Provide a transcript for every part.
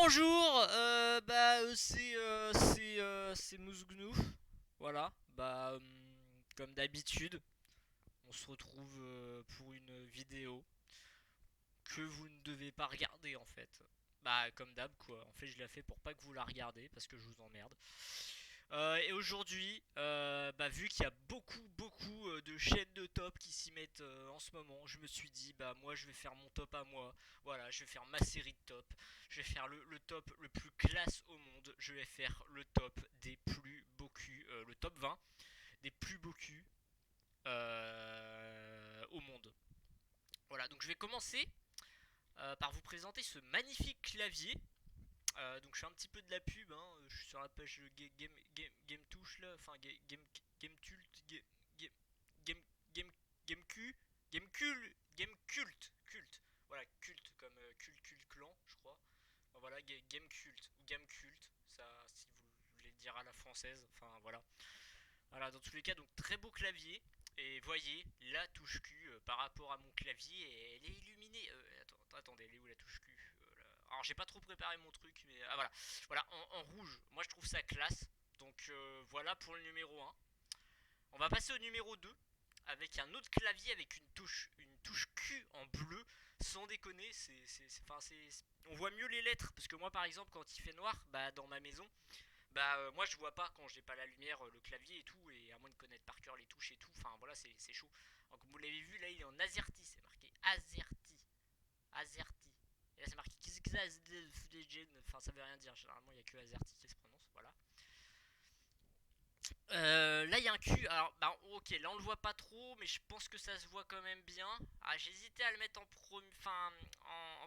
bonjour, c'est Mousgnou. Voilà, comme d'habitude, on se retrouve pour une vidéo que vous ne devez pas regarder en fait. Bah, comme d'hab quoi. En fait, je l'ai fait pour pas que vous la regardez parce que je vous emmerde. Et aujourd'hui, vu qu'il y a beaucoup de chaînes de top qui s'y mettent en ce moment, je me suis dit, bah moi je vais faire mon top à moi. Voilà, je vais faire ma série de top. Je vais faire le top le plus classe au monde. Je vais faire le top des plus beaux culs, le top 20 des plus beaux culs au monde. Voilà, donc je vais commencer par vous présenter ce magnifique clavier. Donc je fais un petit peu de la pub, hein. Je suis sur la page Game Touche là, enfin Game Cult, Game Game Game Game Q, Game Culte. Voilà, culte comme Cult Clan, je crois. Enfin, voilà, Game Cult ou Game Cult, ça si vous voulez le dire à la française, enfin voilà. Voilà, dans tous les cas, donc très beau clavier. Et voyez, la touche Q par rapport à mon clavier, elle est illuminée. Attendez, elle est où la touche Q? Alors j'ai pas trop préparé mon truc, mais voilà. Voilà, en rouge, moi je trouve ça classe. Donc voilà pour le numéro un. On va passer au numéro 2 avec un autre clavier avec une touche Q en bleu. Sans déconner, on voit mieux les lettres. Parce que moi par exemple, quand il fait noir, bah dans ma maison, moi je vois pas quand j'ai pas la lumière le clavier et tout, et à moins de connaître par cœur les touches et tout, enfin voilà, c'est chaud. Donc, comme vous l'avez vu, là il est en AZERTY, c'est marqué AZERTY. Et là c'est marqué enfin ça veut rien dire, généralement il y a que AZERTY qui se prononce, voilà. Là il y a un Q, alors bah ok, là on le voit pas trop, mais je pense que ça se voit quand même bien. Ah, j'hésitais à le mettre en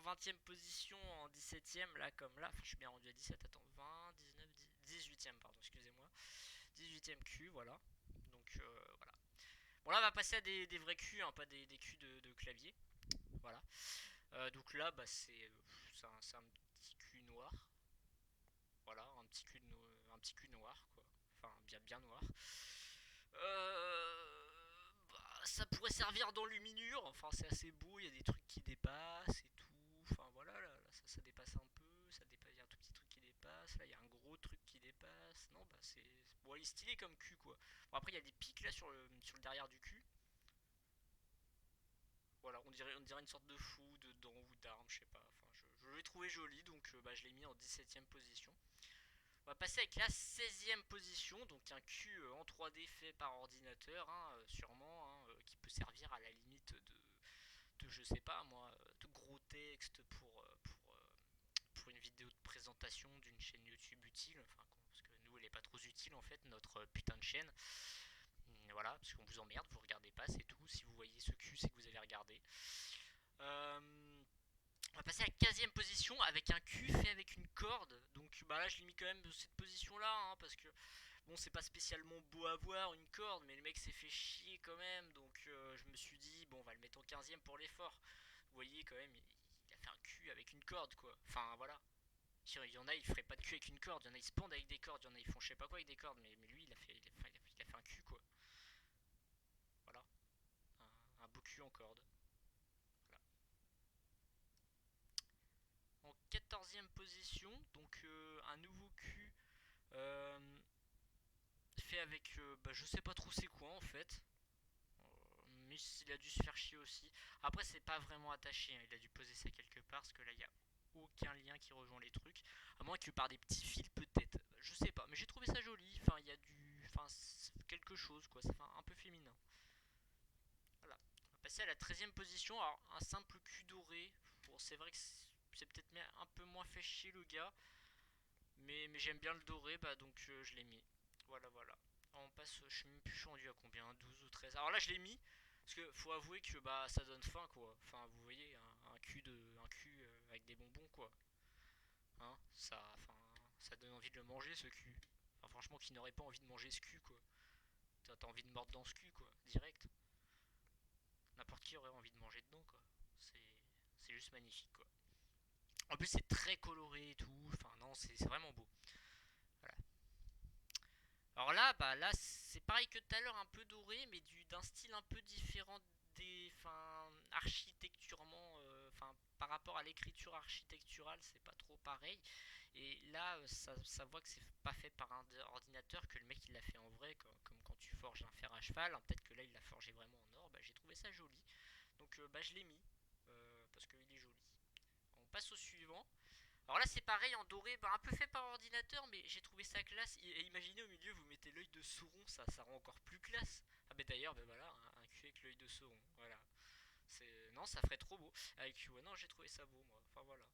20ème position, en 17ème, là comme là, enfin je suis bien rendu à 17, attends, 20, 19, 18ème, pardon, excusez-moi. 18ème Q, voilà. Donc voilà. Bon, là, on va passer à des vrais Q, hein, pas des Q de clavier. Voilà. Donc là, c'est un petit Q noir. Voilà, un petit Q noir, quoi. Enfin, bien noir. Ça pourrait servir d'enluminure. Enfin, c'est assez beau. Il y a des trucs qui dépassent et tout. Enfin, voilà, là, ça dépasse un peu. Il y a un tout petit truc qui dépasse. Là, il y a un gros truc qui dépasse. Non, c'est. Bon, il est stylé comme cul, quoi. Bon, après, il y a des pics là sur le derrière du cul. Voilà, on dirait une sorte de fou, de dents ou d'armes, je sais pas. Enfin, je l'ai trouvé joli, donc je l'ai mis en 17ème position. On va passer avec la 16ème position, donc un cul en 3D fait par ordinateur, hein, sûrement, hein, qui peut servir à la limite je sais pas moi, de gros texte pour une vidéo de présentation d'une chaîne YouTube utile, enfin, parce que nous elle est pas trop utile en fait, notre putain de chaîne. Voilà, parce qu'on vous emmerde, vous regardez pas, c'est tout. Si vous voyez ce cul, c'est que vous avez regardé. On va passer à la 15ème position avec un cul fait avec une corde. Donc là je l'ai mis quand même de cette position là, hein, parce que bon, c'est pas spécialement beau à voir une corde, mais le mec s'est fait chier quand même. Donc je me suis dit, bon, on va le mettre en 15ème pour l'effort. Vous voyez quand même, il a fait un cul avec une corde, quoi. Enfin voilà. Il y en a, ils feraient pas de cul avec une corde. Il y en a, ils se pendent avec des cordes. Il y en a, ils font je sais pas quoi avec des cordes. Mais lui, il a fait un cul, quoi. Voilà. Un beau cul en corde. Voilà. En 14ème position, donc un nouveau cul fait avec. Je sais pas trop c'est quoi en fait. Mais il a dû se faire chier aussi. Après, c'est pas vraiment attaché, hein. Il a dû poser ça quelque part parce que là, il y a aucun lien qui rejoint les trucs. À moins que par des petits fils, peut-être. Je sais pas, mais j'ai trouvé ça joli. Enfin, il y a du. Enfin, quelque chose quoi. Ça fait un peu féminin. Voilà. On va passer à la 13ème position. Alors, un simple cul doré. Bon, c'est vrai que c'est peut-être un peu moins fait chier le gars. Mais j'aime bien le doré, donc je l'ai mis. Voilà. On passe, je sais même plus, je suis rendu à combien, 12 ou 13. Alors là, je l'ai mis, parce que faut avouer que ça donne faim, quoi. Enfin, vous voyez, un cul avec des bonbons, quoi. Hein, ça donne envie de le manger, ce cul. Enfin, franchement, qui n'aurait pas envie de manger ce cul, quoi. T'as envie de mordre dans ce cul, quoi, direct. N'importe qui aurait envie de manger dedans, quoi. C'est juste magnifique, quoi. En plus, c'est très coloré et tout. Enfin, non, c'est vraiment beau. Voilà. Alors là, là, c'est pareil que tout à l'heure, un peu doré, mais d'un style un peu différent enfin, architecturement, par rapport à l'écriture architecturale, c'est pas trop pareil. Et là, ça voit que c'est pas fait par un ordinateur, que le mec il l'a fait en vrai, comme quand tu forges un fer à cheval, hein. Peut-être que là il l'a forgé vraiment en or. Bah, j'ai trouvé ça joli. Donc bah, je l'ai mis, parce qu'il est joli. On passe au suivant. Alors là c'est pareil en doré, bah, un peu fait par ordinateur, mais j'ai trouvé ça classe. Et imaginez au milieu vous mettez l'œil de Sauron, ça rend encore plus classe. Ah mais d'ailleurs, bah voilà, un cul avec l'œil de Sauron, voilà. Non, ça ferait trop beau. Avec ouais, non, j'ai trouvé ça beau moi. Enfin voilà.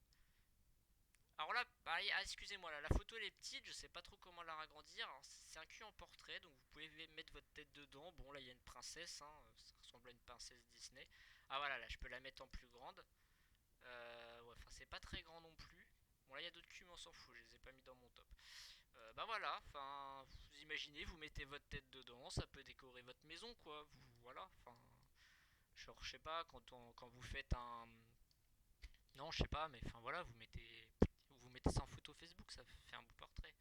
Alors là, bah, excusez-moi, là, la photo elle est petite, je sais pas trop comment la ragrandir. C'est un cul en portrait, donc vous pouvez mettre votre tête dedans. Bon, là il y a une princesse, hein, ça ressemble à une princesse Disney. Ah voilà, là je peux la mettre en plus grande. Ouais, enfin c'est pas très grand non plus. Bon là il y a d'autres culs mais on s'en fout, je les ai pas mis dans mon top. Bah voilà, enfin vous imaginez, vous mettez votre tête dedans, ça peut décorer votre maison quoi. Voilà, enfin genre je sais pas quand vous faites un, non je sais pas mais enfin voilà vous mettez ça en photo Facebook, ça fait un beau portrait.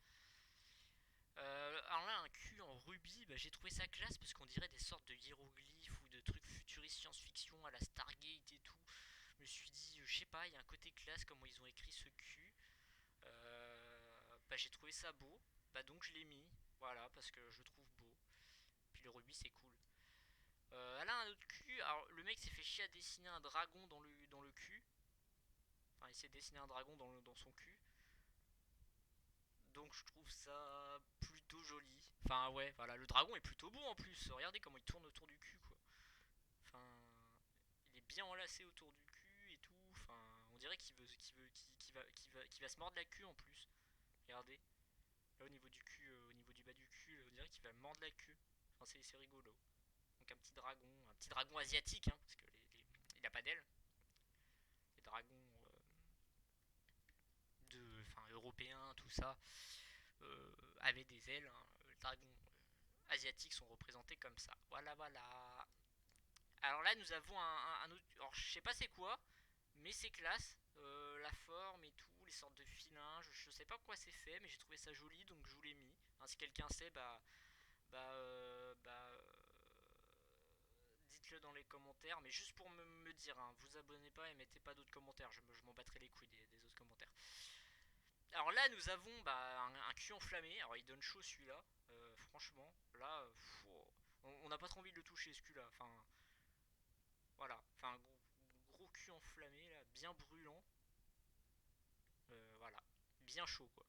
Alors là un cul en rubis, bah, j'ai trouvé ça classe parce qu'on dirait des sortes de hiéroglyphes ou de trucs futuristes science-fiction à la Stargate et tout. Je me suis dit, je sais pas, il y a un côté classe comment ils ont écrit ce cul. Bah, j'ai trouvé ça beau, bah donc je l'ai mis, voilà, parce que je le trouve beau. Puis le rubis c'est cool. Elle a un autre cul, alors le mec s'est fait chier à dessiner un dragon dans le cul. Enfin il s'est dessiné un dragon dans son cul. Donc je trouve ça plutôt joli. Enfin ouais, voilà, le dragon est plutôt beau en plus. Regardez comment il tourne autour du cul quoi. Enfin, il est bien enlacé autour du cul et tout. Enfin, on dirait qu'il va se mordre la queue en plus. Regardez. Là au niveau du cul, au niveau du bas du cul, on dirait qu'il va mordre la queue. Enfin, c'est rigolo. Donc un petit dragon asiatique, hein, parce que il a pas d'ailes. Les dragons enfin, européens, tout ça, avaient des ailes, hein. Les dragons asiatiques sont représentés comme ça. Voilà, voilà. Alors là, nous avons un autre. Alors, je sais pas c'est quoi, mais c'est classe. La forme et tout, les sortes de filins. Je sais pas quoi c'est fait, mais j'ai trouvé ça joli, donc je vous l'ai mis. Hein, si quelqu'un sait, dites-le dans les commentaires. Mais juste pour me dire, hein, vous abonnez pas et mettez pas d'autres commentaires. Je m'en battrai les couilles des autres commentaires. Alors là, nous avons un cul enflammé. Alors il donne chaud celui-là. Franchement, là, on n'a pas trop envie de le toucher ce cul-là. Enfin, voilà. Enfin, un gros cul enflammé là, bien brûlant. Voilà, bien chaud quoi.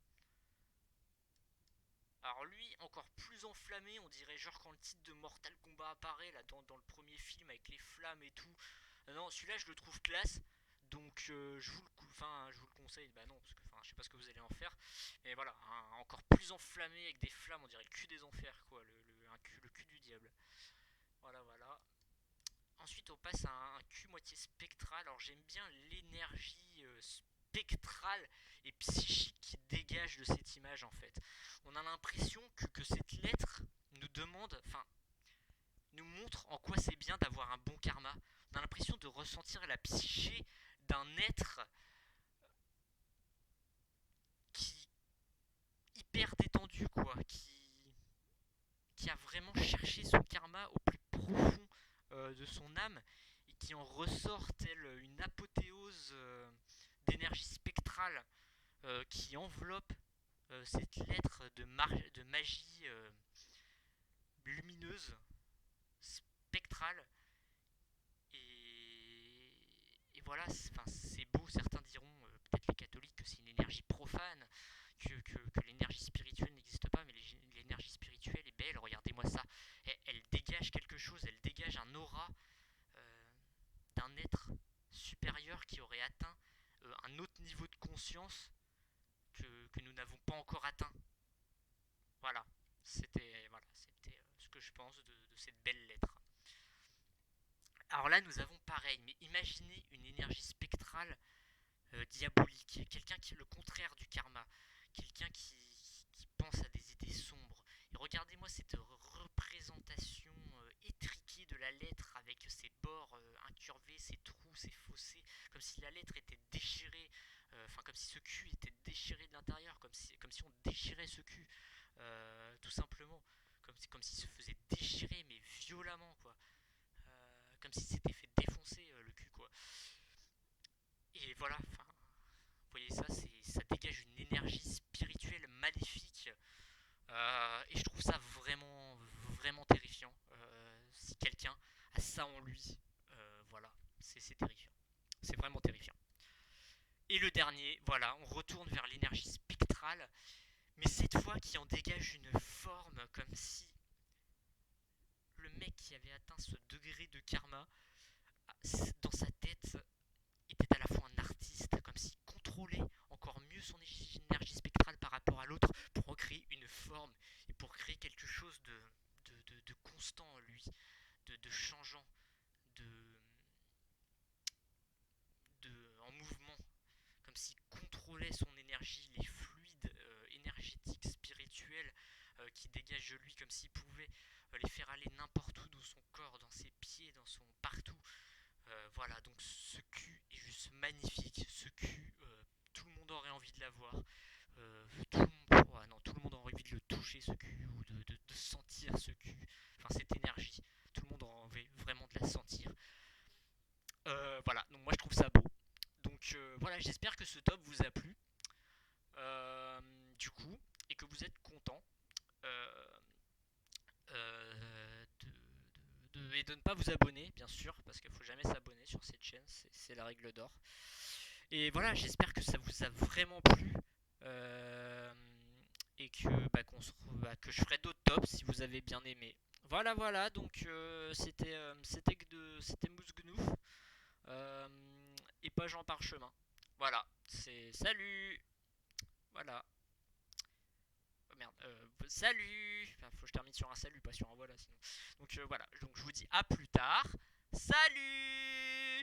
Alors lui, encore plus enflammé, on dirait genre quand le titre de Mortal Kombat apparaît là dans le premier film avec les flammes et tout. Non, celui-là je le trouve classe. Donc je vous le conseille. Bah non, parce que je sais pas ce que vous allez en faire. Mais voilà, encore plus enflammé avec des flammes, on dirait le cul des enfers quoi, le cul du diable. Voilà, voilà. Ensuite, on passe à un cul moitié spectral. Alors, j'aime bien l'énergie spectrale et psychique qui dégage de cette image en fait. On a l'impression que cette lettre nous demande, enfin, nous montre en quoi c'est bien d'avoir un bon karma. On a l'impression de ressentir la psyché d'un être qui hyper détendu quoi, qui a vraiment cherché son karma au plus profond de son âme et qui en ressort telle une apothéose d'énergie spectrale qui enveloppe cette lettre de magie lumineuse, spectrale. Et voilà, c'est beau, certains diront, peut-être les catholiques, que c'est une énergie profane, que l'énergie spirituelle n'existe pas, mais l'énergie spirituelle est belle, regardez-moi ça. Elle dégage quelque chose, elle dégage un aura euh, d'un être supérieur qui aurait atteint un autre niveau de conscience que nous n'avons pas encore atteint. Voilà, c'était ce que je pense de cette belle lettre. Alors là, nous avons pareil, mais imaginez une énergie spectrale diabolique, quelqu'un qui est le contraire du karma, quelqu'un qui pense à des idées sombres. Et regardez-moi cette représentation étriquée de la lettre avec ses bords incurvés, ses trous, ses fossés, comme si la lettre était déchirée, enfin comme si ce cul était déchiré de l'intérieur, comme si on déchirait ce cul, tout simplement, comme s'il se faisait déchirer mais violemment quoi. Comme si c'était fait défoncer le cul quoi. Et voilà, ça en lui. Voilà, c'est terrifiant. C'est vraiment terrifiant. Et le dernier, voilà, on retourne vers l'énergie spectrale, mais cette fois qui en dégage une forme comme si le mec qui avait atteint ce degré de karma, dans sa tête, était à la fois un artiste, comme s'il contrôlait encore mieux son énergie spectrale par rapport à l'autre pour en créer une forme et pour créer quelque chose de constant en lui, de changeant, de, en mouvement, comme s'il contrôlait son énergie, les fluides énergétiques, spirituels qui dégagent de lui, comme s'il pouvait les faire aller n'importe où dans son corps, dans ses pieds, dans son partout. Voilà, donc ce cul est juste magnifique. Ce cul, tout le monde aurait envie de l'avoir. Tout le monde aurait envie de le toucher, ce cul, ou de sentir ce cul. Enfin, cette énergie. Tout le monde aurait envie vraiment de la sentir. Voilà, donc moi je trouve ça beau. Donc voilà, j'espère que ce top vous a plu. Euh, du coup, et que vous êtes content. Euh, et de ne pas vous abonner, bien sûr, parce qu'il ne faut jamais s'abonner sur cette chaîne, c'est la règle d'or. Et voilà, j'espère que ça vous a vraiment plu. Euh, et que, que je ferai d'autres tops si vous avez bien aimé. Voilà, donc c'était Mousgnouf euh, et pas Jean Parchemin. Voilà, c'est salut. Voilà. Oh merde, salut. Enfin, faut que je termine sur un salut, pas sur un voilà sinon. Donc voilà, donc je vous dis à plus tard. Salut.